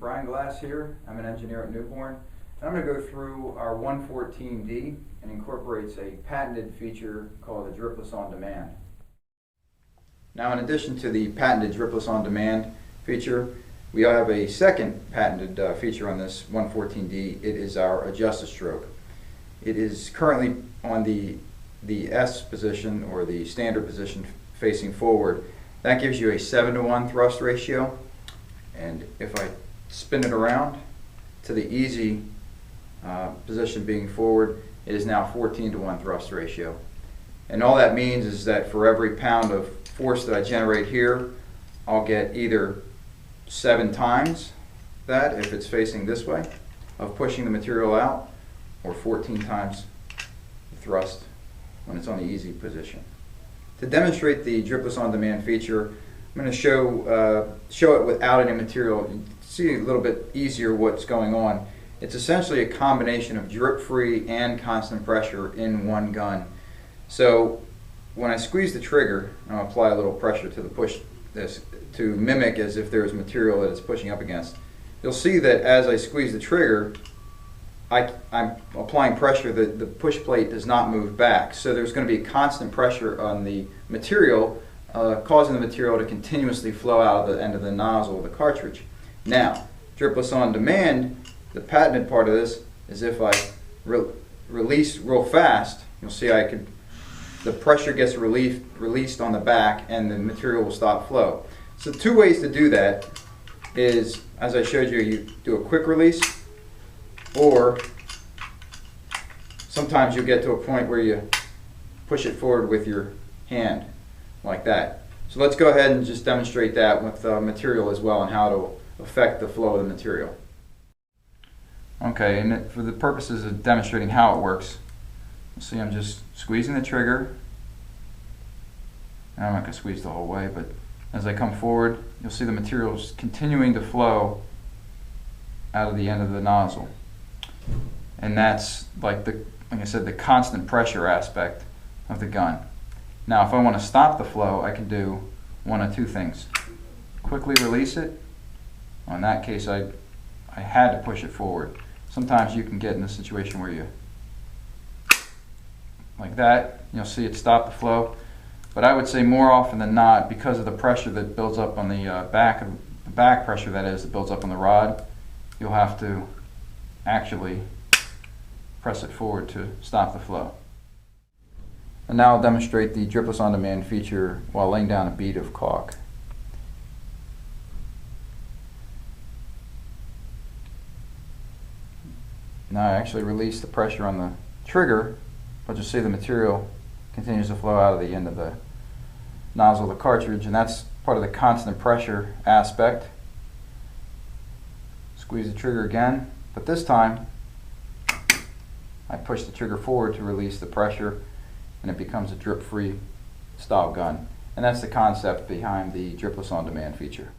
Brian Glass here. I'm an engineer at Newborn. And I'm going to go through our 114D and incorporates a patented feature called the Dripless on Demand. Now, in addition to the patented Dripless on Demand feature, we have a second patented feature on this 114D. It is our adjusted stroke. It is currently on the S position, or the standard position, facing forward. That gives you a 7-to-1 thrust ratio. And if I spin it around to the easy position being forward, it is now 14-to-1 thrust ratio. And all that means is that for every pound of force that I generate here, I'll get either 7 times that, if it's facing this way, of pushing the material out, or 14 times the thrust when it's on the easy position. To demonstrate the Dripless on Demand feature, I'm going to show it without any material. You can see a little bit easier what's going on. It's essentially a combination of drip-free and constant pressure in one gun. So when I squeeze the trigger, I'll apply a little pressure to the push this to mimic as if there was material that it's pushing up against. You'll see that as I squeeze the trigger, I'm applying pressure. The push plate does not move back. So there's going to be a constant pressure on the material, causing the material to continuously flow out of the end of the nozzle of the cartridge. Now, Dripless on Demand, the patented part of this is if I release real fast, you'll see the pressure gets released on the back and the material will stop flow. So 2 ways to do that is, as I showed you, you do a quick release, or sometimes you'll get to a point where you push it forward with your hand, like that. So let's go ahead and just demonstrate that with material as well, and how to affect the flow of the material. Okay, and for the purposes of demonstrating how it works, you see I'm just squeezing the trigger. And I'm not going to squeeze the whole way, but as I come forward, you'll see the material is continuing to flow out of the end of the nozzle. And that's like I said, the constant pressure aspect of the gun. Now, if I want to stop the flow, I can do one of 2 things. Quickly release it. Well, in that case, I had to push it forward. Sometimes you can get in a situation where you, like that, you'll see it stop the flow. But I would say more often than not, because of the pressure that builds up on the back pressure, that is, that builds up on the rod, you'll have to actually press it forward to stop the flow. And now I'll demonstrate the Dripless on Demand feature while laying down a bead of caulk. Now I actually release the pressure on the trigger, but you'll see the material continues to flow out of the end of the nozzle of the cartridge, and that's part of the constant pressure aspect. Squeeze the trigger again, but this time I push the trigger forward to release the pressure, and it becomes a drip-free style gun. And that's the concept behind the Dripless on Demand feature.